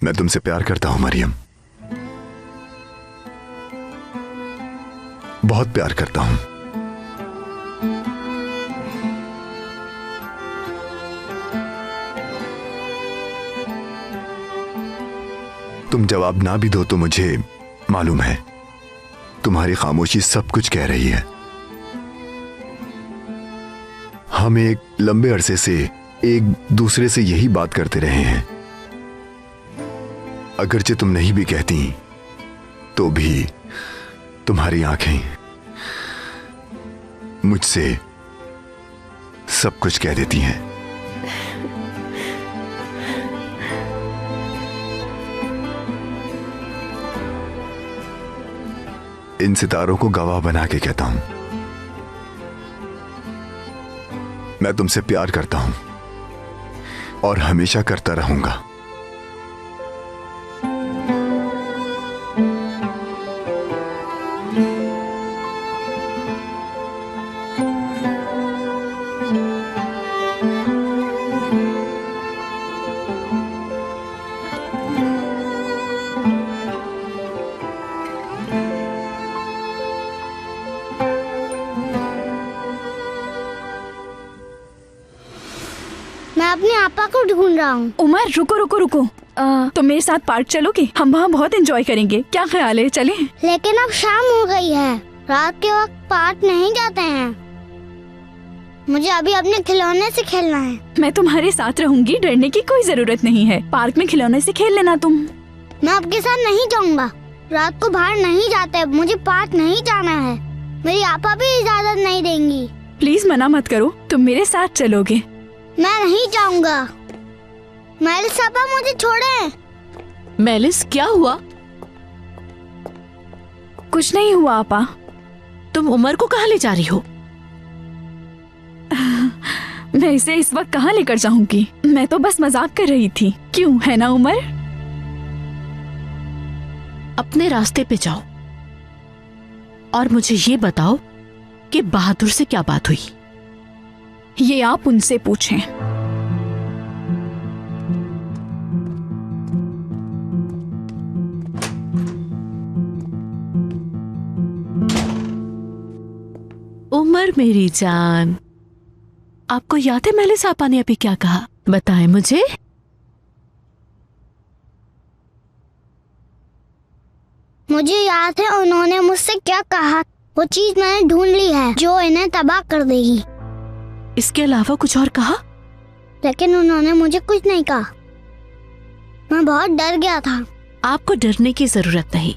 मैं तुमसे प्यार करता हूं मरियम, बहुत प्यार करता हूं। तुम जवाब ना भी दो तो मुझे मालूम है तुम्हारी खामोशी सब कुछ कह रही है। हम एक लंबे अरसे से एक दूसरे से यही बात करते रहे हैं। अगरचे तुम नहीं भी कहती तो भी तुम्हारी आंखें मुझसे सब कुछ कह देती हैं। इन सितारों को गवाह बना के कहता हूं, मैं तुमसे प्यार करता हूं और हमेशा करता रहूंगा। मैं अपने आपा को ढूंढ रहा हूँ। उमर रुको रुको रुको, तुम मेरे साथ पार्क चलोगे? हम वहाँ बहुत एंजॉय करेंगे। क्या ख्याल है, चलें? लेकिन अब शाम हो गई है, रात के वक्त पार्क नहीं जाते हैं। मुझे अभी अपने खिलौने से खेलना है। मैं तुम्हारे साथ रहूंगी, डरने की कोई जरूरत नहीं है। पार्क में खिलौने से खेल लेना तुम। मैं आपके साथ नहीं जाऊंगा, रात को बाहर नहीं जाते, मुझे पार्क नहीं जाना है। मेरी आपा भी इजाजत नहीं देंगी। प्लीज मना मत करो, तुम मेरे साथ चलोगे। मैं नहीं जाऊंगा। मेलिस आपा मुझे छोड़े। मेलिस क्या हुआ? कुछ नहीं हुआ आपा। तुम उमर को कहाँ ले जा रही हो? मैं इसे इस वक्त कहाँ लेकर जाऊंगी? मैं तो बस मजाक कर रही थी। क्यों, है ना उमर? अपने रास्ते पे जाओ और मुझे ये बताओ कि बहादुर से क्या बात हुई। ये आप उनसे पूछें। उमर मेरी जान, आपको याद है मेलिस आपा ने अभी क्या कहा? बताएं मुझे। मुझे याद है उन्होंने मुझसे क्या कहा। वो चीज मैंने ढूंढ ली है जो इन्हें तबाह कर देगी। इसके अलावा कुछ और कहा? लेकिन उन्होंने मुझे कुछ नहीं कहा। मैं बहुत डर गया था। आपको डरने की जरूरत नहीं।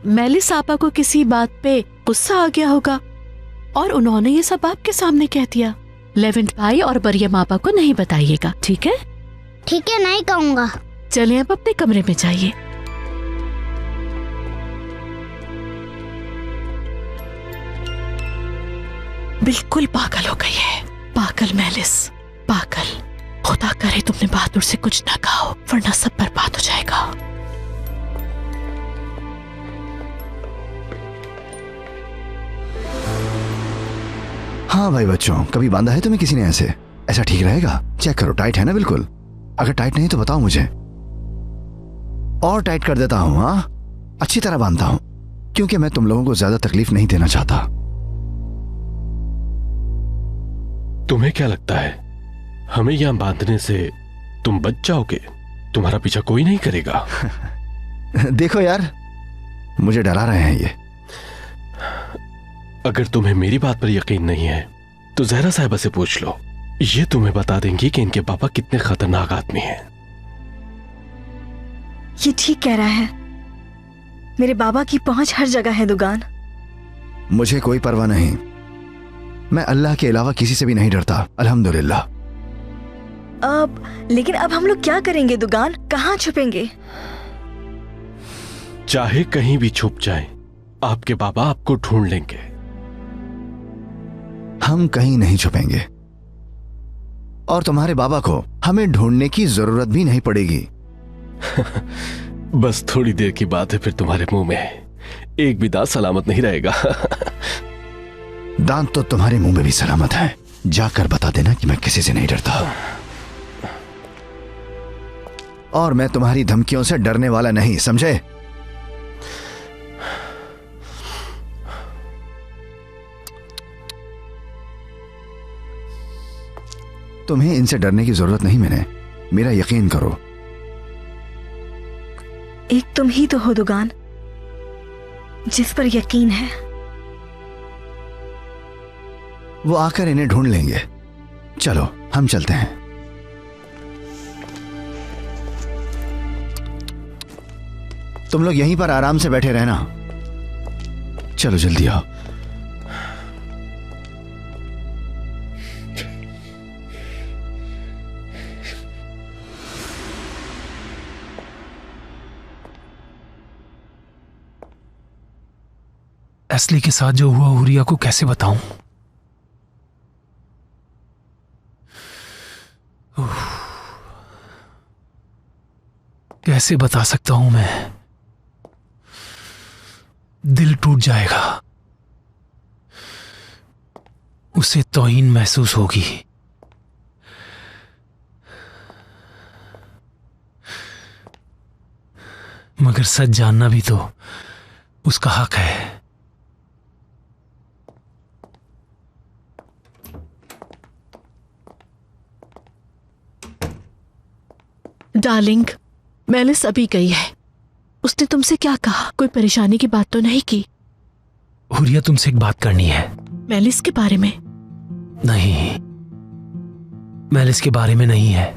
मेलिस आपा को किसी बात पे गुस्सा आ गया होगा और उन्होंने ये सब आपके सामने कह दिया। लेवेंट भाई और मरियम आपा को नहीं बताइएगा, ठीक है? ठीक है, नहीं कहूँगा। चलिए अब अपने कमरे में जाइए। बिल्कुल पागल हो गई है, पागल मेलिस, पागल। खुदा करे तुमने बहादुर से कुछ ना कहा हो, वरना सब बर्बाद हो जाएगा। हाँ भाई बच्चों, कभी बांधा है तुम्हें किसी ने ऐसे? ऐसा ठीक रहेगा? चेक करो, टाइट है ना बिल्कुल? अगर टाइट नहीं तो बताओ मुझे, और टाइट कर देता हूँ। हाँ, अच्छी तरह बांधता हूँ, क्योंकि मैं तुम लोगों को ज्यादा तकलीफ नहीं देना चाहता। तुम्हें क्या लगता है हमें यहां बांधने से तुम बच जाओगे? तुम्हारा पीछा कोई नहीं करेगा। देखो यार, मुझे डरा रहे हैं ये। अगर तुम्हें मेरी बात पर यकीन नहीं है तो जहरा साहिबा से पूछ लो। ये तुम्हें बता देंगी कि इनके पापा कितने खतरनाक आदमी हैं। ये ठीक कह रहा है। मेरे बाबा की पहुंच हर जगह है दुगान। मुझे कोई परवाह नहीं, मैं अल्लाह के अलावा किसी से भी नहीं डरता, अल्हम्दुलिल्लाह। लेकिन अब हम लोग क्या करेंगे दुगान? कहाँ छुपेंगे? चाहे कहीं भी छुप जाएं, आपके बाबा आपको ढूंढ लेंगे। हम कहीं नहीं छुपेंगे और तुम्हारे बाबा को हमें ढूंढने की जरूरत भी नहीं पड़ेगी। बस थोड़ी देर की बात है, फिर तुम्हारे मुंह में एक भी दांत सलामत नहीं रहेगा। दांत तो तुम्हारे मुंह में भी सलामत है। जाकर बता देना कि मैं किसी से नहीं डरता। और मैं तुम्हारी धमकियों से डरने वाला नहीं, समझे? तुम्हें इनसे डरने की जरूरत नहीं मैंने, मेरा यकीन करो। एक तुम ही तो हो दुगान जिस पर यकीन है। वो आकर इन्हें ढूंढ लेंगे। चलो हम चलते हैं। तुम लोग यहीं पर आराम से बैठे रहना। चलो जल्दी आओ। एस्ली के साथ जो हुआ हुरिया को कैसे बताऊं? कैसे बता सकता हूं मैं? दिल टूट जाएगा, उसे तौहीन महसूस होगी। मगर सच जानना भी तो उसका हक है। डार्लिंग, मेलिस अभी गई है। उसने तुमसे क्या कहा? कोई परेशानी की बात तो नहीं की? हुरिया, तुमसे एक बात करनी है। मेलिस के बारे में? नहीं, मेलिस के बारे में नहीं है।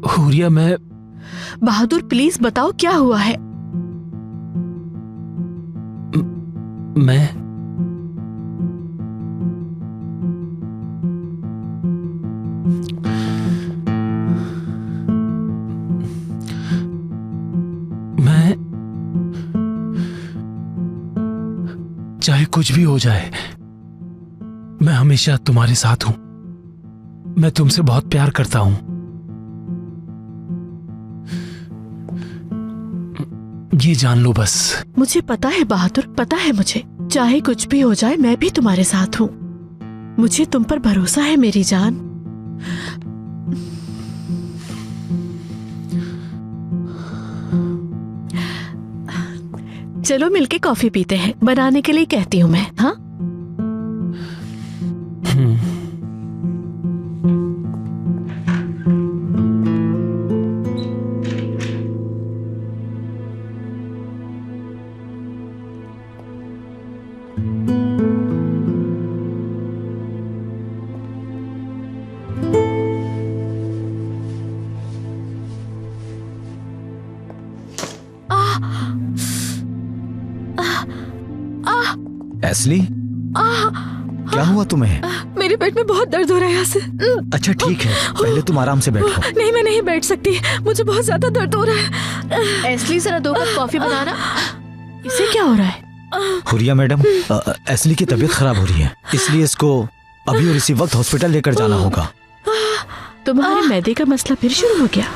हुरिया, बहादुर प्लीज बताओ क्या हुआ है? चाहे कुछ भी हो जाए, मैं हमेशा तुम्हारे साथ हूं। मैं तुमसे बहुत प्यार करता हूं। ये जान लो बस। मुझे पता है बहादुर, पता है मुझे। चाहे कुछ भी हो जाए मैं भी तुम्हारे साथ हूं। मुझे तुम पर भरोसा है मेरी जान। चलो मिलके कॉफी पीते हैं। बनाने के लिए कहती हूँ मैं। हाँ, एस्ली, क्या हुआ तुम्हें? मेरे पेट में बहुत दर्द हो रहा है यहाँ से। अच्छा ठीक है, पहले तुम आराम से बैठो। नहीं, मैं नहीं बैठ सकती, मुझे बहुत ज्यादा दर्द हो रहा है। एस्ली जरा 2 कप कॉफी बनाना। इसे क्या हो रहा है? हुरिया मैडम, एस्ली की तबीयत खराब हो रही है, इसलिए इसको अभी और इसी वक्त हॉस्पिटल लेकर जाना होगा। तुम्हारे मैदे का मसला फिर शुरू हो गया।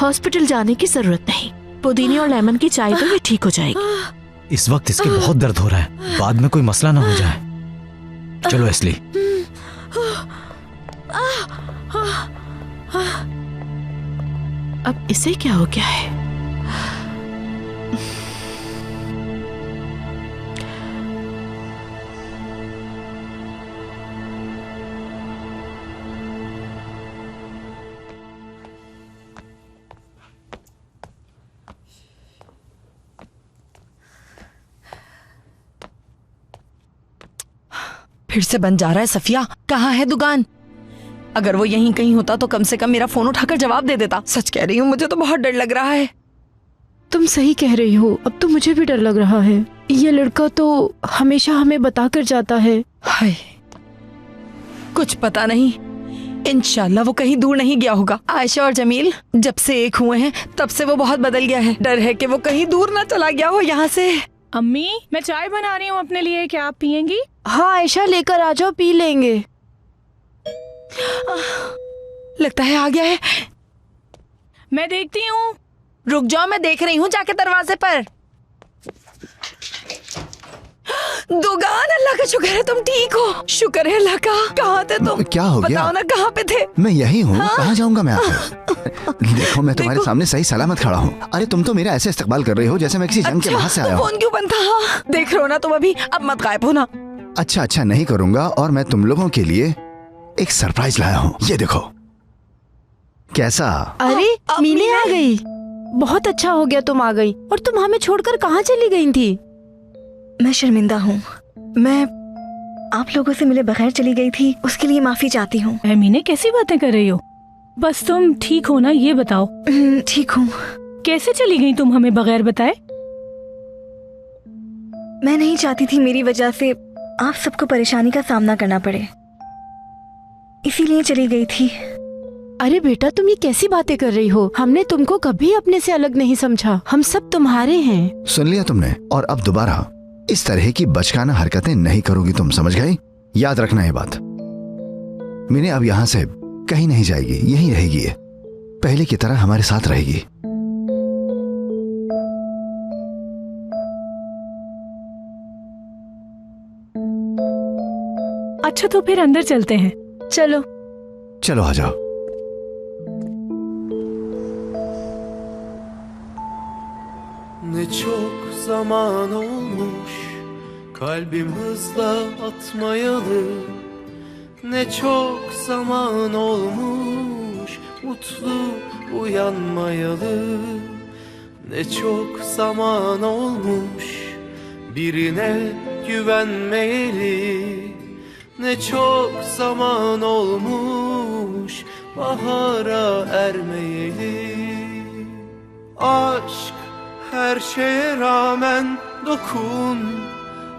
हॉस्पिटल जाने की जरूरत नहीं, पुदीने और लेमन की चाय तो ये ठीक हो जाएगी। इस वक्त इसके बहुत दर्द हो रहा है, बाद में कोई मसला ना हो जाए। चलो एस्ली। अब इसे क्या हो गया है? फिर से बन जा रहा है। सफिया, कहाँ है दुकान? अगर वो यहीं कहीं होता तो कम से कम मेरा फोन उठाकर जवाब दे देता। सच कह रही हूँ, मुझे तो बहुत डर लग रहा है। तुम सही कह रही हो, अब तो मुझे भी डर लग रहा है। ये लड़का तो हमेशा हमें बताकर जाता है। हाय, कुछ पता नहीं, इंशाल्लाह वो कहीं दूर नहीं गया होगा। आयशा और जमील जब से एक हुए हैं तब से वो बहुत बदल गया है। डर है कि वो कहीं दूर ना चला गया हो यहाँ से। अम्मी, मैं चाय बना रही हूँ अपने लिए, क्या आप पियेंगी? हाँ आयशा, लेकर आ जाओ, पी लेंगे। लगता है आ गया है। मैं देखती हूँ। रुक जाओ, मैं देख रही हूँ जाके दरवाजे पर। दुगान, अल्लाह का शुक्र है तुम ठीक हो। शुक्र है अल्लाह का। कहाँ थे तुम? क्या हो गया? बताओ ना, कहाँ पे थे? मैं यही हूँ। कहाँ जाऊंगा मैं आखिर? देखो मैं तुम्हारे सामने सही सलामत खड़ा हूँ। अरे तुम तो मेरा ऐसे इस्तेकबाल कर रही हो जैसे मैं किसी जंग के बाहर से आया हूँ। फोन क्यों बंद था? देख रहे हो ना तुम अभी, अब मत गायब होना। अच्छा नहीं करूंगा, और मैं तुम लोगों के लिए एक सरप्राइज लाया हूँ। ये देखो कैसा। अरे मीने आ गई। बहुत अच्छा हो गया तुम आ गई। और तुम हमें छोड़कर कहाँ चली गई थी? मैं शर्मिंदा हूँ। मैं आप लोगों से मिले बगैर चली गई थी, उसके लिए माफी चाहती हूँ। मीने कैसी बातें कर रही हो? बस तुम ठीक हो ना, ये बताओ। ठीक हूँ। कैसे चली गई तुम हमें बगैर बताए? मैं नहीं चाहती थी मेरी वजह से आप सबको परेशानी का सामना करना पड़े, इसीलिए चली गई थी। अरे बेटा तुम ये कैसी बातें कर रही हो? हमने तुमको कभी अपने से अलग नहीं समझा। हम सब तुम्हारे हैं। सुन लिया तुमने? और अब दोबारा इस तरह की बचकाना हरकतें नहीं करोगी तुम, समझ गई? याद रखना ये बात। मीने अब यहाँ से कहीं नहीं जाएगी, यहीं रहेगी। पहले की तरह हमारे साथ रहेगी। अच्छा तो फिर अंदर चलते हैं। चलो चलो आ जाओ। Ne çok zaman olmuş kalbim hızla atmayalı. Ne çok zaman olmuş mutlu uyanmayalı. Ne çok zaman olmuş birine güvenmeyeli. Ne çok zaman olmuş bahara ermeyeli. Aşk her şeye rağmen dokun,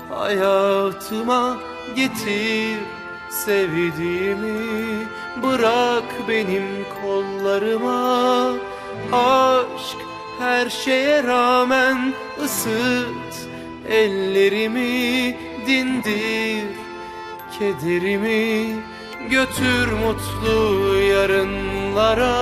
hayatıma getir sevdiğimi, bırak benim kollarıma. Aşk her şeye rağmen ısıt ellerimi, dindir kederimi, götür mutlu yarınlara.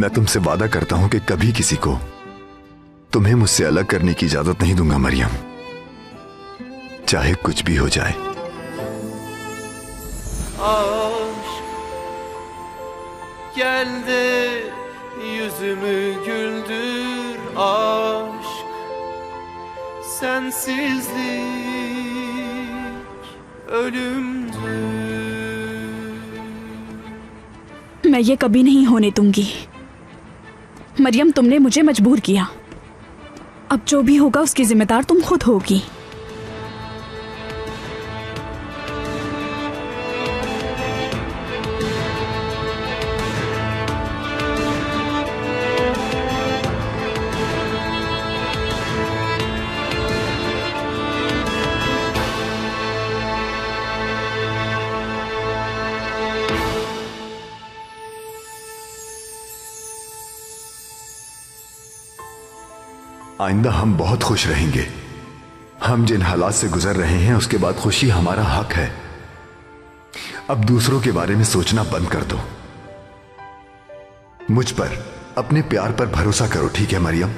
मैं तुमसे वादा करता हूं कि कभी किसी को तुम्हें मुझसे अलग करने की इजाजत नहीं दूंगा मरियम, चाहे कुछ भी हो जाए। Aşk gel de yüzümü güldür. Aşk sensizlik ölümdür. मैं ये कभी नहीं होने दूंगी। मरियम तुमने मुझे मजबूर किया, अब जो भी होगा उसकी जिम्मेदार तुम खुद होगी। आइंदा हम बहुत खुश रहेंगे। हम जिन हालात से गुजर रहे हैं उसके बाद खुशी हमारा हक है। अब दूसरों के बारे में सोचना बंद कर दो। मुझ पर, अपने प्यार पर भरोसा करो, ठीक है मरियम?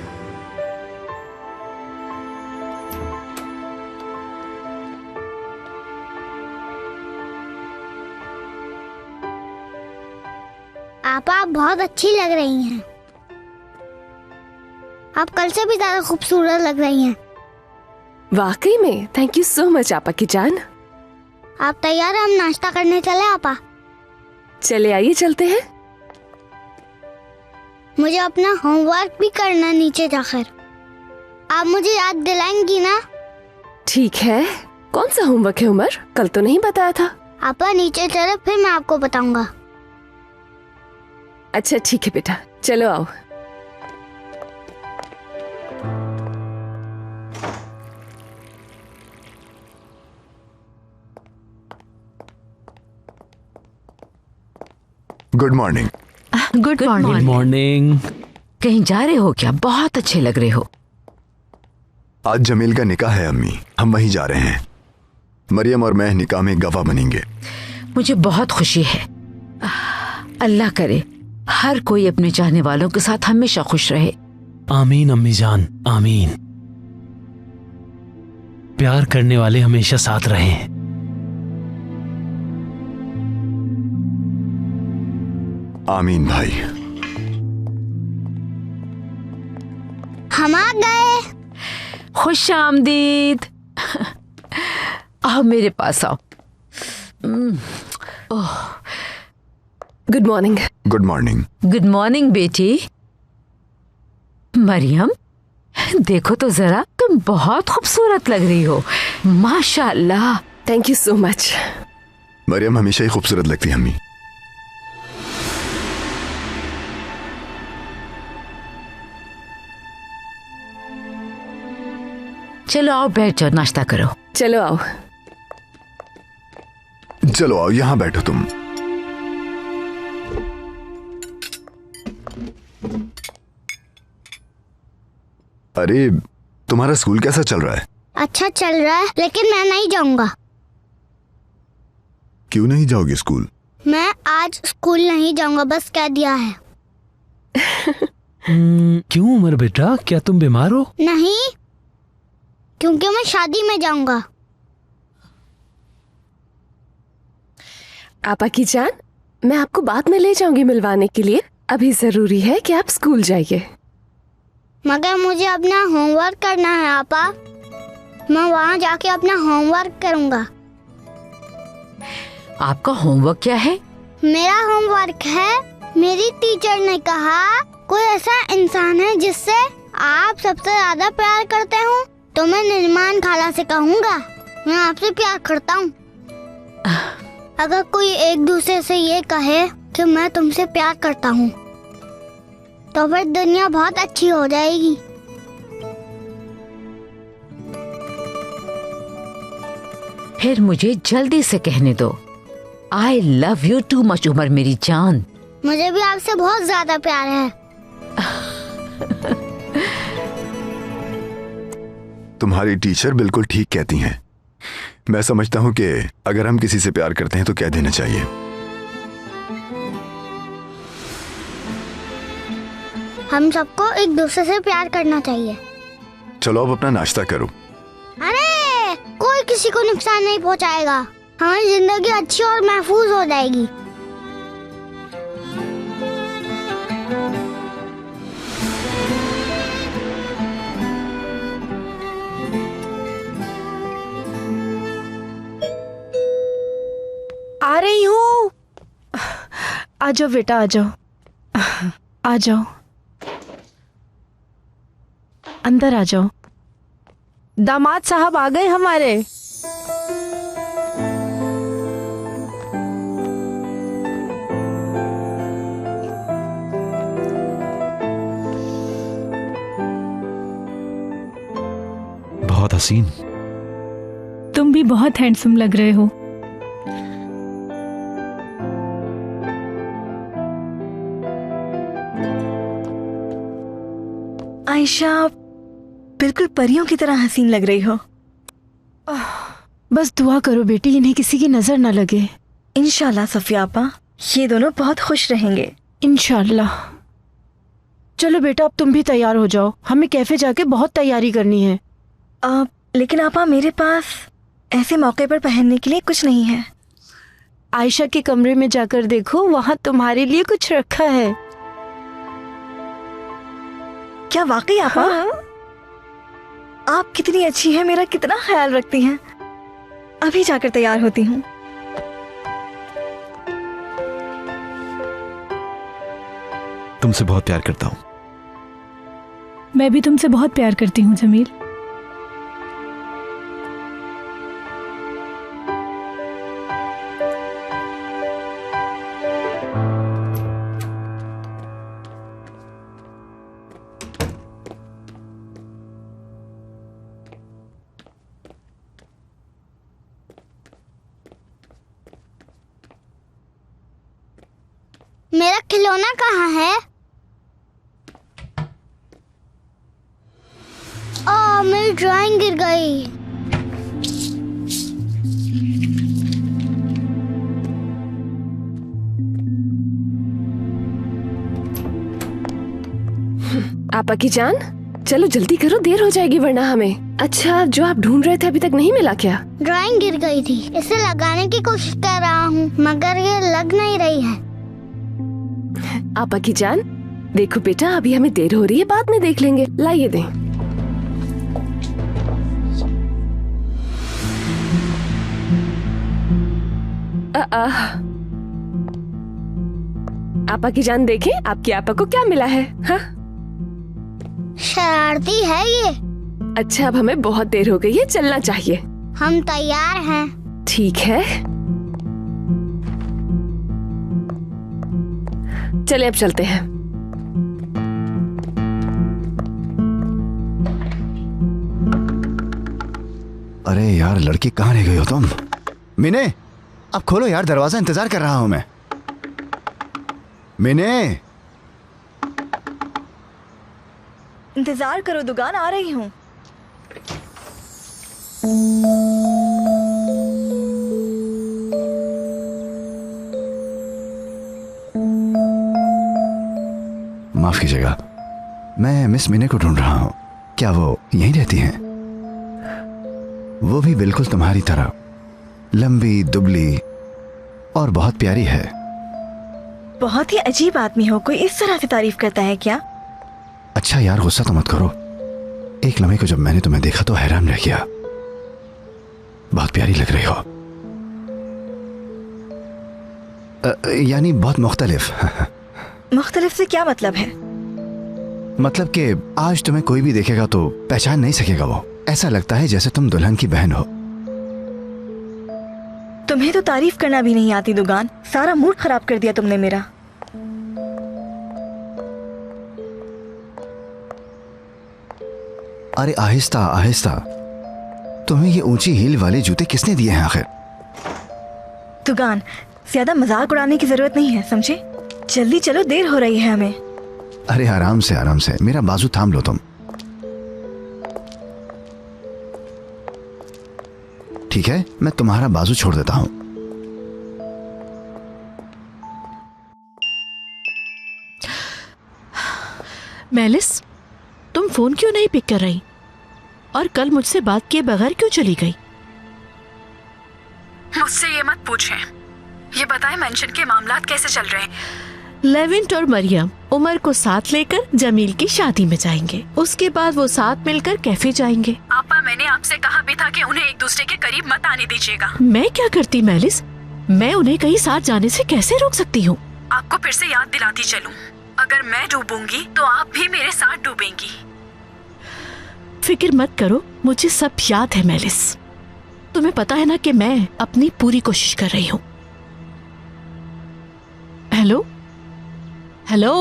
आप बहुत अच्छी लग रही हैं। आप कल से भी ज्यादा खूबसूरत लग रही हैं। वाकई में थैंक यू सो मच आपा की जान। आप तैयार हैं? हम नाश्ता करने चले आपा? चले आइए चलते हैं। मुझे अपना होमवर्क भी करना नीचे जाकर। आप मुझे याद दिलाएंगी ना? ठीक है। कौन सा होमवर्क है उमर? कल तो नहीं बताया था। आपा नीचे चले, फिर मैं आपको बताऊंगा। अच्छा ठीक है बेटा, चलो आओ। Good morning. Good morning. कहीं जा रहे हो क्या? बहुत अच्छे लग रहे हो। आज जमील का निकाह है अम्मी, हम वहीं जा रहे हैं। मरियम और मैं निकाह में गवाह बनेंगे। मुझे बहुत खुशी है। अल्लाह करे हर कोई अपने चाहने वालों के साथ हमेशा खुश रहे। आमीन अम्मी जान, आमीन। प्यार करने वाले हमेशा साथ रहें। आमीन भाई। हम आ गए। खुश आमदीद। आओ मेरे पास आओ। Good morning. Good morning. Good morning बेटी। मरियम, देखो तो जरा, तुम बहुत खूबसूरत लग रही हो, माशाअल्लाह। Thank you so much. Maryam हमेशा ही खूबसूरत लगती है अम्मी। चलो आओ, बैठ जाओ, नाश्ता करो। चलो आओ। चलो आओ, यहां बैठो तुम। अरे तुम्हारा स्कूल कैसा चल रहा है? अच्छा चल रहा है, लेकिन मैं नहीं जाऊंगा। क्यों नहीं जाओगे स्कूल? मैं आज स्कूल नहीं जाऊंगा, बस कह दिया है। क्यों उमर बेटा, क्या तुम बीमार हो? नहीं, क्योंकि मैं शादी में जाऊंगा। आपा की जान, मैं आपको बाद में ले जाऊंगी मिलवाने के लिए। अभी जरूरी है कि आप स्कूल जाइए। मगर मुझे अपना होमवर्क करना है आपा। मैं वहाँ जाके अपना होमवर्क करूँगा। आपका होमवर्क क्या है? मेरा होमवर्क है, मेरी टीचर ने कहा कोई ऐसा इंसान है जिससे आप सबसे ज्यादा प्यार करते हो, तो मैं निर्माण खाला से कहूँगा मैं आपसे प्यार करता हूँ। अगर कोई एक दूसरे से ये कहे कि मैं तुमसे प्यार करता हूँ, तो फिर दुनिया बहुत अच्छी हो जाएगी। फिर मुझे जल्दी से कहने दो, I love you too much Umar मेरी जान। मुझे भी आपसे बहुत ज्यादा प्यार है। तुम्हारी टीचर बिल्कुल ठीक कहती हैं। मैं समझता हूँ कि अगर हम किसी से प्यार करते हैं तो कह देना चाहिए। हम सबको एक दूसरे से प्यार करना चाहिए। चलो अब अपना नाश्ता करो। अरे कोई किसी को नुकसान नहीं पहुंचाएगा, हमारी जिंदगी अच्छी और महफूज हो जाएगी। आ रही हूँ। आ जाओ बेटा, आ जाओ, आ जाओ, अंदर आ जाओ। दामाद साहब आ गए हमारे। बहुत हसीन। तुम भी बहुत हैंडसम लग रहे हो। आयशा, बिल्कुल परियों की तरह हसीन लग रही हो। बस दुआ करो बेटी, इन्हें किसी की नजर न लगे। इंशाल्लाह सफिया आपा, ये दोनों बहुत खुश रहेंगे। इंशाल्लाह। चलो बेटा, अब तुम भी तैयार हो जाओ, हमें कैफे जाके बहुत तैयारी करनी है। लेकिन आपा, मेरे पास ऐसे मौके पर पहनने के लिए कुछ नहीं है। आयशा के कमरे में जाकर देखो, वहाँ तुम्हारे लिए कुछ रखा है। क्या वाकई आपा? आप कितनी अच्छी हैं, मेरा कितना ख्याल रखती हैं। अभी जाकर तैयार होती हूँ। तुमसे बहुत प्यार करता हूँ। मैं भी तुमसे बहुत प्यार करती हूँ जमील। मेरा खिलौना कहाँ है? मेरी ड्राइंग गिर गई। आपा की जान, चलो जल्दी करो, देर हो जाएगी वरना हमें। अच्छा, जो आप ढूंढ रहे थे अभी तक नहीं मिला क्या? ड्राइंग गिर गई थी, इसे लगाने की कोशिश कर रहा हूँ मगर ये लग नहीं रही है। आपा की जान, देखो बेटा, अभी हमें देर हो रही है, बाद में देख लेंगे। लाइए दें। आपा की जान, देखें आपकी आपा को क्या मिला है। हाँ? शरारती है ये। अच्छा, अब हमें बहुत देर हो गई है, चलना चाहिए। हम तैयार हैं। ठीक है, चले अब चलते हैं। अरे यार, लड़की कहाँ रह गई हो तुम? मिने, अब खोलो यार दरवाजा, इंतजार कर रहा हूं मैं। मिने, इंतजार करो दुगान, आ रही हूँ। माफ कीजिएगा, मैं मिस मिने को ढूंढ रहा हूं। क्या वो यहीं रहती हैं? वो भी बिल्कुल तुम्हारी तरह, लंबी दुबली और बहुत प्यारी है। बहुत ही अजीब आदमी हो, कोई इस तरह से तारीफ करता है क्या? अच्छा यार, गुस्सा तो मत करो। एक लम्हे को जब मैंने तुम्हें देखा तो हैरान रह गया। बहुत प्यारी लग रही हो। यानी बहुत मुख्तलिफ। मुख्तलिफ से क्या मतलब है? मतलब कि आज तुम्हें कोई भी देखेगा तो पहचान नहीं सकेगा। वो ऐसा लगता है जैसे तुम दुल्हन की बहन हो। तुम्हें तो तारीफ करना भी नहीं आती दुगान, सारा मूड खराब कर दिया तुमने मेरा। अरे आहिस्ता आहिस्ता, तुम्हें ये ऊंची हील वाले जूते किसने दिए हैं आखिर? दुगान, ज्यादा मजाक उड़ाने की जरूरत नहीं है, समझे? जल्दी चलो, देर हो रही है हमें। अरे आराम से आराम से, मेरा बाजू थाम लो तुम। ठीक है, मैं तुम्हारा बाजू छोड़ देता हूं। मेलिस, तुम फोन क्यों नहीं पिक कर रही? और कल मुझसे बात किए बगैर क्यों चली गई? मुझसे ये मत पूछें। ये बताएं मेंशन के मामलात कैसे चल रहे हैं? लेवेंट और मरियम उमर को साथ लेकर जमील की शादी में जाएंगे। उसके बाद वो साथ मिलकर कैफे जाएंगे। आपा, मैंने आपसे कहा भी था कि उन्हें एक दूसरे के करीब मत आने दीजिएगा। मैं क्या करती मेलिस? मैं उन्हें कहीं साथ जाने से कैसे रोक सकती हूँ? आपको फिर से याद दिलाती चलूं, अगर मैं डूबूंगी तो आप भी मेरे साथ डूबेंगी। फिक्र मत करो, मुझे सब याद है मेलिस। तुम्हें पता है ना कि मैं अपनी पूरी कोशिश कर रही हूँ। हेलो हेलो,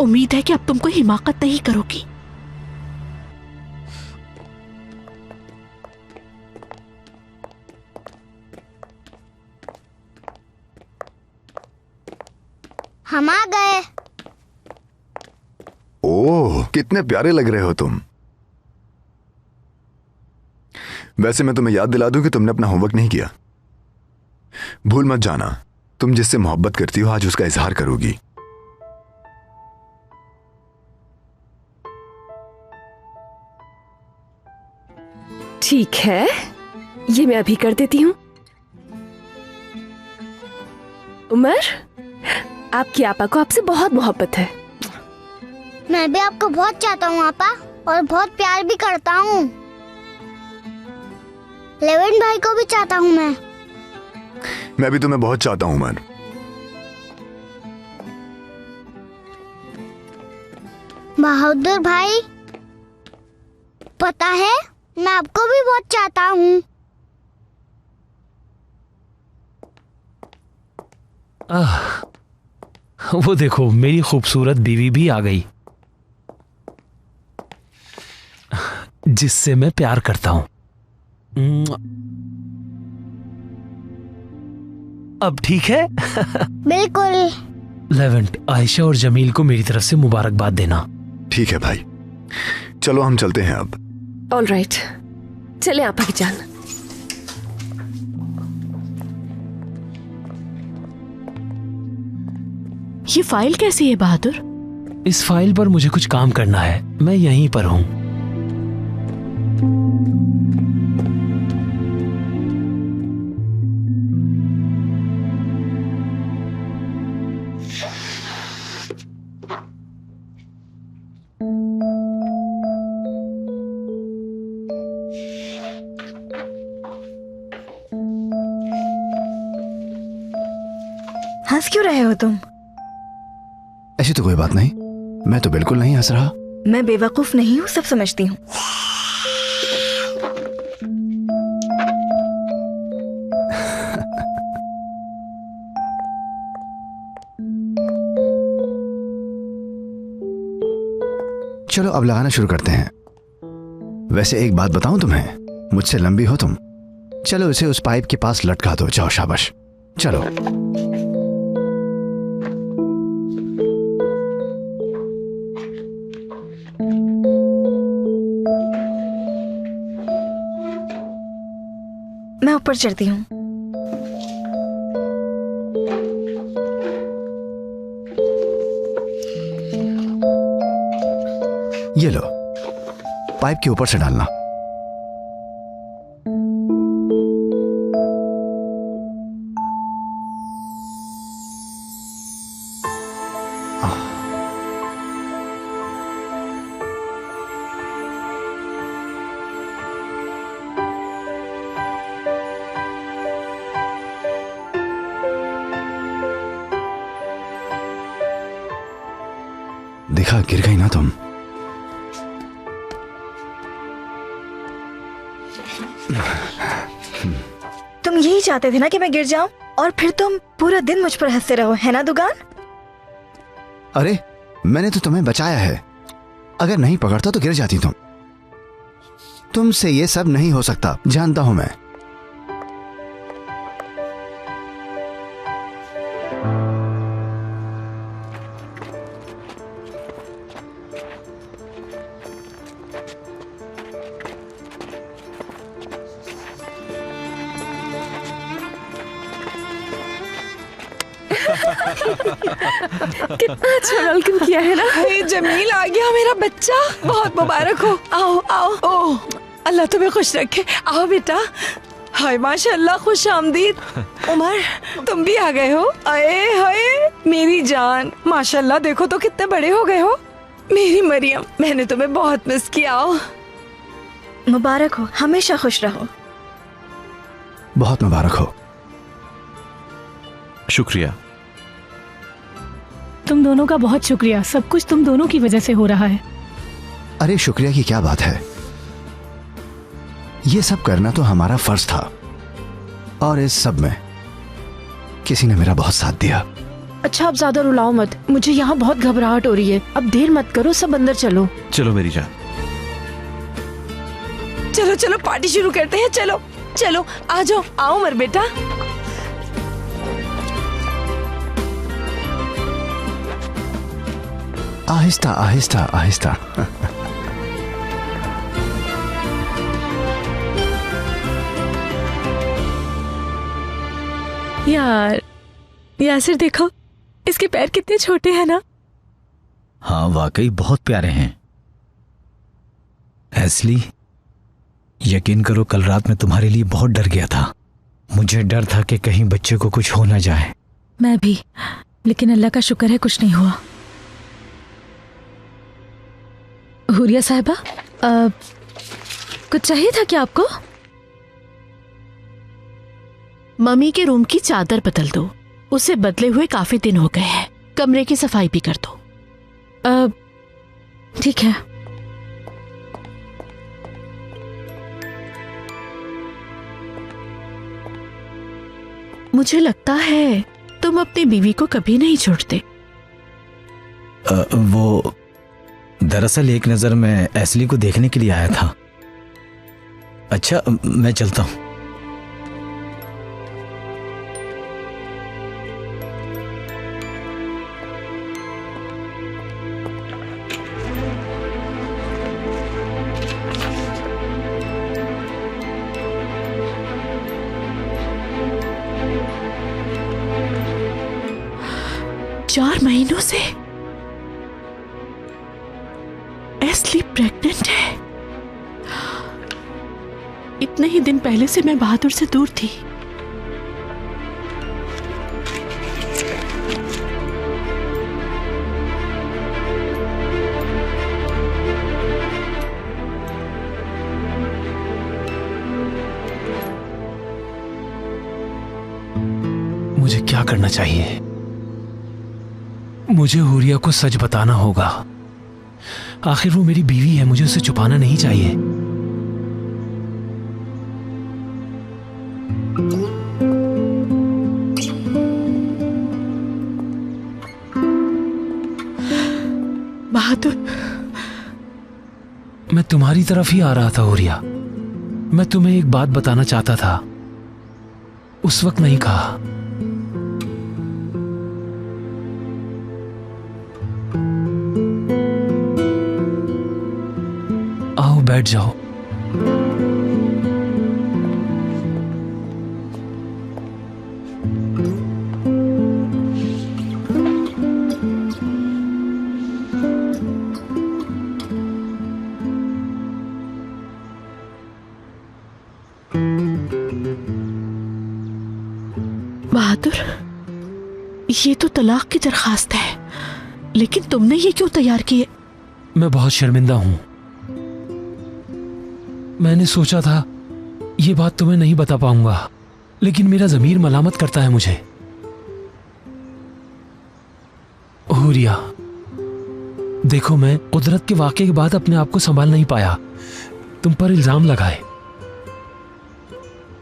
उम्मीद है कि अब तुम कोई हिमाकत नहीं करोगी। हम आ गए। ओह, कितने प्यारे लग रहे हो तुम। वैसे मैं तुम्हें याद दिला दूं कि तुमने अपना होमवर्क नहीं किया। भूल मत जाना, तुम जिससे मोहब्बत करती हो आज उसका इजहार करोगी। ठीक है, ये मैं अभी कर देती हूँ। उमर, आपकी आपा को आपसे बहुत मोहब्बत है। मैं भी आपको बहुत चाहता हूँ आपा, और बहुत प्यार भी करता हूँ। लेवेंट भाई को भी चाहता हूँ मैं भी तुम्हें बहुत चाहता हूँ उमर। बहादुर भाई, पता है मैं आपको भी बहुत चाहता हूँ। वो देखो, मेरी खूबसूरत बीवी भी आ गई, जिससे मैं प्यार करता हूं। अब ठीक है? बिल्कुल। लेवेंट, आयशा और जमील को मेरी तरफ से मुबारकबाद देना। ठीक है भाई, चलो हम चलते हैं अब। ऑल राइट, चले आपा की जान। ये फाइल कैसी है बहादुर? इस फाइल पर मुझे कुछ काम करना है, मैं यहीं पर हूँ। हंस क्यों रहे हो तुम? ऐसी तो कोई बात नहीं, मैं तो बिल्कुल नहीं हंस रहा। मैं बेवकूफ नहीं हूँ, सब समझती हूँ। चलो अब लगाना शुरू करते हैं। वैसे एक बात बताऊं तुम्हें, मुझसे लंबी हो तुम। चलो इसे उस पाइप के पास लटका दो, जाओ शाबाश। चलो मैं ऊपर चढ़ती हूँ। ये लो, पाइप के ऊपर से डालना। देखा, गिर गई ना तुम। तुम यही चाहते थे ना कि मैं गिर जाऊं, और फिर तुम पूरा दिन मुझ पर हंसते रहो, है ना दुगान? अरे मैंने तो तुम्हें बचाया है, अगर नहीं पकड़ता तो गिर जाती तुम। तुमसे ये सब नहीं हो सकता, जानता हूं मैं। कितना अच्छा वेलकम किया है ना। हे जमील, आ गया मेरा बच्चा, बहुत मुबारक हो। आओ आओ। ओह, अल्लाह तुम्हें खुश रखे। आओ बेटा। हाय माशाल्लाह, खुश आमदीद। उमर, तुम भी आ गए हो? आए हाय मेरी जान, माशाल्लाह, देखो तो कितने बड़े हो गए हो। मेरी मरियम, मैंने तुम्हें बहुत मिस किया। आओ। मुबारक हो, हमेशा खुश रहो। बहुत मुबारक हो। शुक्रिया। तुम दोनों का बहुत शुक्रिया, सब कुछ तुम दोनों की वजह से हो रहा है। अरे शुक्रिया की क्या बात है, ये सब करना तो हमारा फर्ज था, और इस सब में किसी ने मेरा बहुत साथ दिया। अच्छा अब ज्यादा रुलाओ मत, मुझे यहाँ बहुत घबराहट हो रही है। अब देर मत करो, सब अंदर चलो। चलो मेरी जान। चलो चलो पार्टी शुरू करते हैं। चलो चलो आ जाओ। आओ उमर बेटा। आहिस्ता आहिस्ता आहिस्ता। यार यासिर देखो, इसके पैर कितने छोटे हैं ना। हाँ वाकई बहुत प्यारे हैं। एस्ली, यकीन करो कल रात में तुम्हारे लिए बहुत डर गया था। मुझे डर था कि कहीं बच्चे को कुछ हो ना जाए। मैं भी, लेकिन अल्लाह का शुक्र है कुछ नहीं हुआ। हुरिया साहिबा, कुछ चाहिए था क्या आपको? मम्मी के रूम की चादर बदल दो, उसे बदले हुए काफी दिन हो गए हैं। कमरे की सफाई भी कर दो। ठीक है। मुझे लगता है तुम अपनी बीवी को कभी नहीं छोड़ते। वो दरअसल एक नजर में एस्ली को देखने के लिए आया था। अच्छा मैं चलता हूं। 4 महीनों से एस्ली प्रेग्नेंट है। इतने ही दिन पहले से मैं बहादुर से दूर थी। मुझे क्या करना चाहिए? मुझे हुरिया को सच बताना होगा। आखिर वो मेरी बीवी है, मुझे उसे छुपाना नहीं चाहिए। बहादुर, मैं तुम्हारी तरफ ही आ रहा था हुरिया। मैं तुम्हें एक बात बताना चाहता था, उस वक्त नहीं कहा। आओ बैठ जाओ। बहादुर, ये तो तलाक की दरखास्त है, लेकिन तुमने ये क्यों तैयार की है? मैं बहुत शर्मिंदा हूं। मैंने सोचा था ये बात तुम्हें नहीं बता पाऊंगा, लेकिन मेरा ज़मीर मलामत करता है मुझे। हुरिया, देखो, मैं कुदरत के वाक़े के बाद अपने आप को संभाल नहीं पाया, तुम पर इल्जाम लगाए।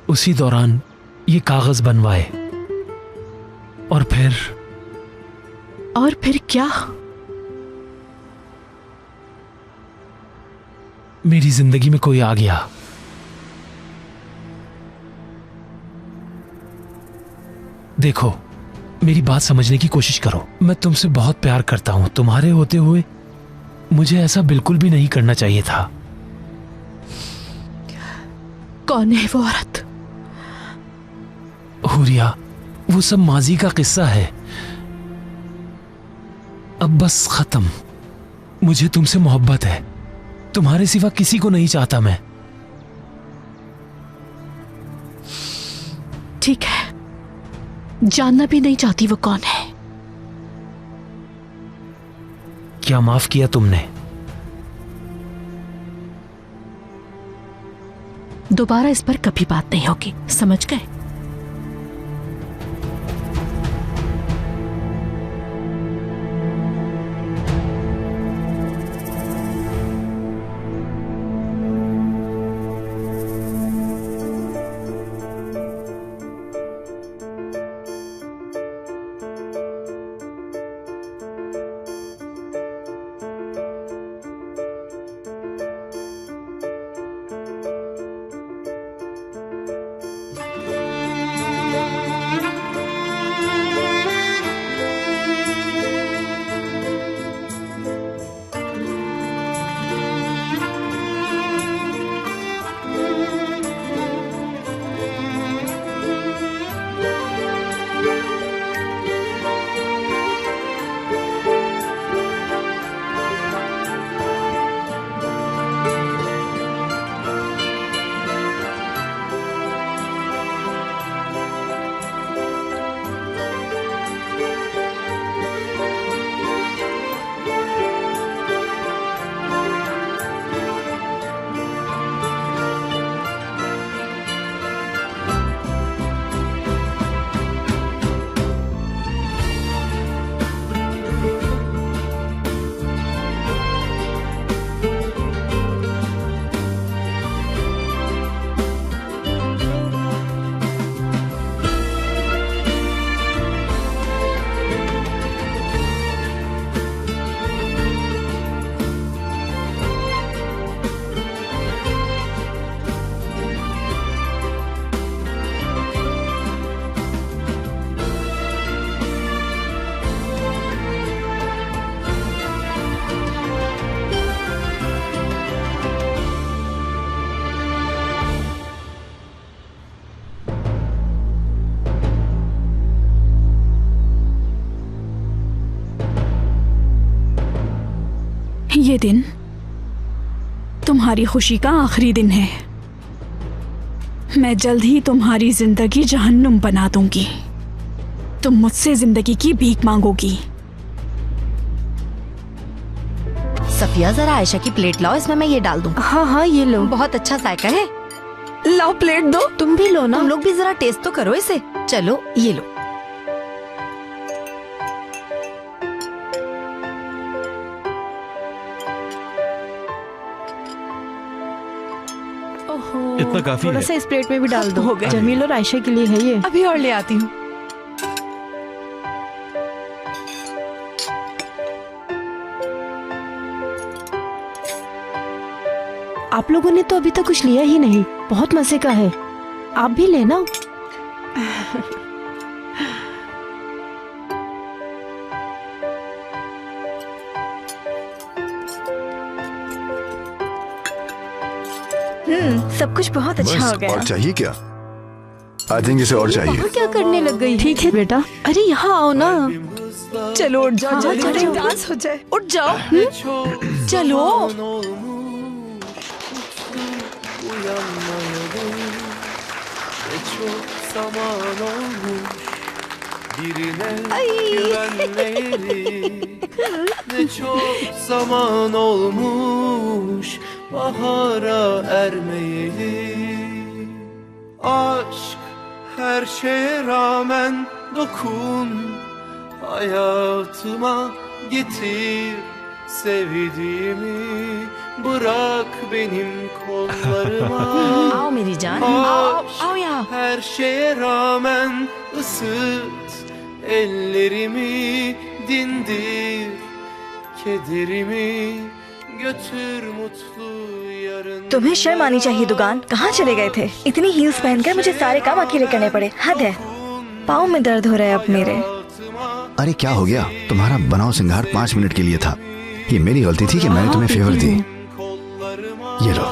उसी दौरान ये कागज बनवाए और फिर क्या? मेरी जिंदगी में कोई आ गया। देखो, मेरी बात समझने की कोशिश करो। मैं तुमसे बहुत प्यार करता हूं। तुम्हारे होते हुए मुझे ऐसा बिल्कुल भी नहीं करना चाहिए था। कौन है वो औरत? हुरिया, वो सब माजी का किस्सा है, अब बस खत्म। मुझे तुमसे मोहब्बत है, तुम्हारे सिवा किसी को नहीं चाहता मैं। ठीक है, जानना भी नहीं चाहती वो कौन है। क्या माफ किया तुमने? दोबारा इस पर कभी बात नहीं होगी, समझ गए? ये दिन तुम्हारी खुशी का आखिरी दिन है। मैं जल्द ही तुम्हारी जिंदगी जहन्नुम बना दूंगी। तुम मुझसे जिंदगी की भीख मांगोगी। सफिया, जरा आयशा की प्लेट लाओ, इसमें मैं ये डाल दूं। हाँ हाँ, ये लो। बहुत अच्छा जायका है। लाओ प्लेट दो। तुम भी लो ना। तुम लोग भी जरा टेस्ट तो करो इसे। चलो ये लो। ओहो, इतना काफी थोड़ा है। सा इस प्लेट में भी डाल दो। हो गए। जमील और आयशा के लिए है ये। अभी और ले आती हूँ। आप लोगों ने तो अभी तक कुछ लिया ही नहीं। बहुत मजे का है, आप भी लेना। सब कुछ बहुत अच्छा हो बस गया। और चाहिए क्या? आई थिंक इसे और चाहिए। वहाँ क्या करने लग गई? ठीक है बेटा। अरे यहाँ आओ ना। चलो उठ जाओ, हाँ, जल्दी चलो। जल्दी डांस हो जाए। उठ जाओ। चलो। Ne çok zaman olmuş bahara ermeyeli. Aşk her şeye rağmen dokun, hayatıma getir sevdiğimi, bırak benim kollarıma. आओ मेरी जान, आओ आओ यहाँ। Her şeye rağmen ısıt ellerimi, dindir kederimi, götür mutlu yarın. तुम्हें शर्म आनी चाहिए दुगान, कहाँ चले गए थे? इतनी हील्स पहनकर मुझे सारे काम अकेले करने पड़े। हद है। पाँव में दर्द हो रहा है अब मेरे। अरे क्या हो गया? तुम्हारा बनाओ सिंगार 5 मिनट के लिए था। ये मेरी गलती थी कि मैंने तुम्हें फेवर दी। ये लो।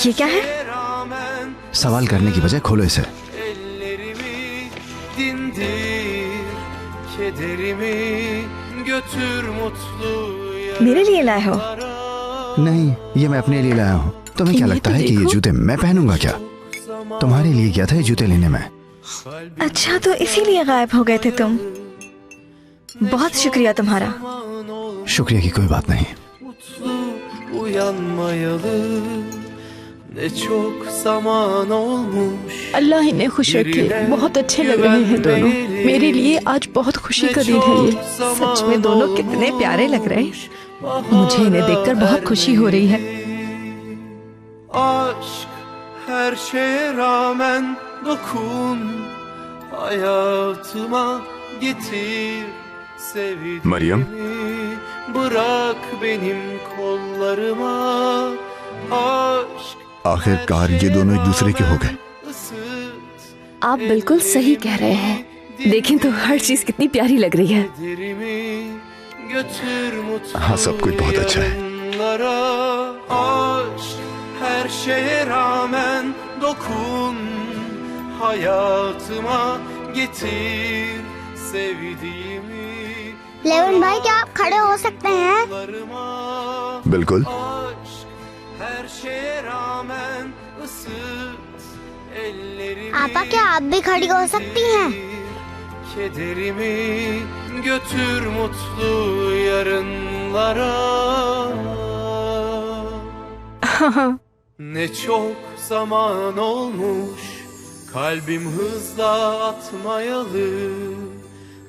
ये क्या है? सवाल करने की बजाय खोलो इसे। Dindir kederimi, götür mutlu मेरे लिए लाए हो? नहीं, ये मैं अपने लिए लाया हूँ। तुम्हें क्या लगता है कि ये जूते मैं पहनूंगा क्या? तुम्हारे लिए गया था ये जूते लेने में। अच्छा, तो इसीलिए गायब हो गए थे तुम। बहुत शुक्रिया तुम्हारा। शुक्रिया की कोई बात नहीं। uyanmayalı. Ne çok zaman olmuş. अल्लाह इन्हें खुश रखे। बहुत अच्छे लग रहे हैं दोनों। मेरे लिए आज बहुत खुशी का दिन है ये। सच में दोनों कितने प्यारे लग रहे हैं। मुझे इन्हें देखकर बहुत खुशी हो रही है। Aşk her şeye rağmen dokun, hayatıma getir sevdiğimi, Maryam, bırak benim kollarıma. Aşk आखिरकार ये दोनों एक दूसरे के हो गए। आप बिल्कुल सही कह रहे हैं। देखें तो हर चीज कितनी प्यारी लग रही है। götür mutlu हाँ, सब कुछ बहुत अच्छा है। yarınlara. Aşk her şeye rağmen dokun, hayatıma getir sevdiğimi. लेवन भाई, क्या आप खड़े हो सकते हैं? बिल्कुल। Her şeye rağmen ısıt ellerimi. आपा, क्या आप भी खड़ी हो सकती हैं? Kederimi götür mutlu yarınlara. Ne çok zaman olmuş kalbim hızla atmayalı.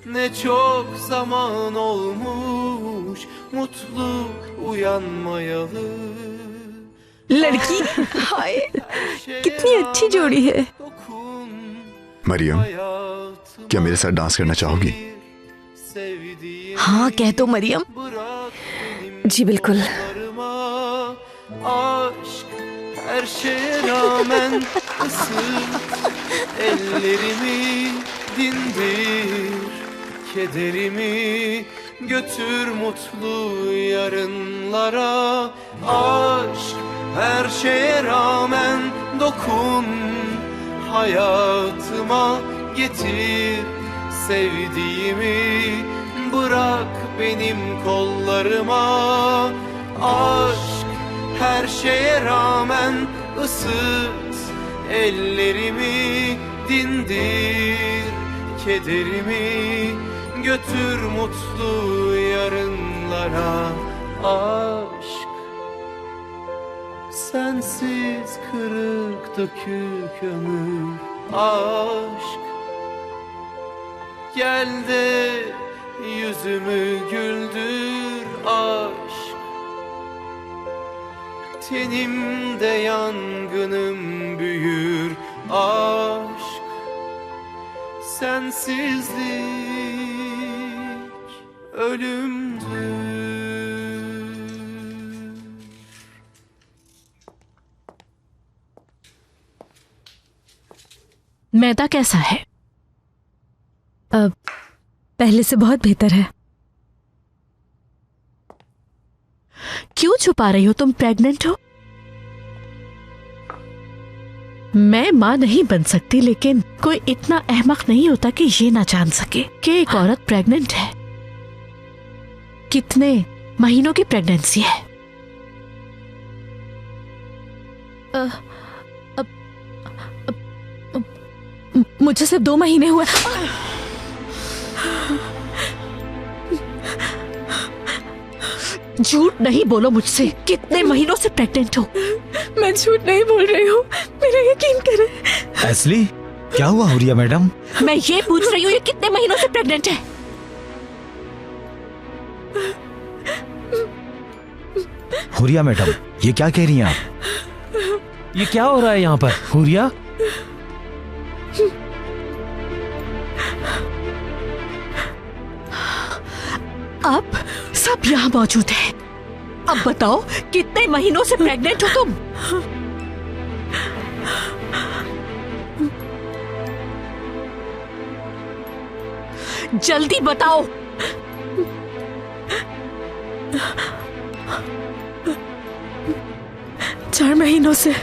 Ne çok zaman olmuş mutlu uyanmayalı. लड़की, हाय कितनी अच्छी जोड़ी है। मरियम, क्या मेरे साथ डांस करना चाहोगी? हाँ कह तो मरियम। जी बिल्कुल। Aşk her şeye rağmen ısıt ellerimi, dindir kederimi, götür mutlu yarınlara. Aşk her şeye rağmen dokun, hayatıma getir sevdiğimi, bırak benim kollarıma. Aşk her şeye rağmen ısıt ellerimi, dindir kederimi, götür mutlu yarınlara. Aşk sensiz kırık dökük ömür. Aşk gel de yüzümü güldür. Aşk tenimde yangınım büyür. Aşk sensizlik ölümdür. मैदा कैसा है? पहले से बहुत बेहतर है। क्यों छुपा रही हो? तुम प्रेग्नेंट हो? मैं मां नहीं बन सकती, लेकिन कोई इतना अहमक नहीं होता कि ये ना जान सके कि एक औरत प्रेग्नेंट है। कितने महीनों की प्रेगनेंसी है? मुझे सिर्फ 2 महीने हुए। झूठ नहीं बोलो मुझसे। कितने महीनों से प्रेग्नेंट हो? मैं झूठ नहीं बोल रही हूँ, मेरा यकीन करें। एस्ली, क्या हुआ हुरिया मैडम? मैं ये पूछ रही हूँ, ये कितने महीनों से प्रेग्नेंट है? हुरिया मैडम, ये क्या कह रही हैं आप? ये क्या हो रहा है यहाँ पर हुरिया? अब सब यहाँ मौजूद है। अब बताओ, कितने महीनों से प्रेग्नेंट हो तुम? जल्दी बताओ। 4 महीनों से।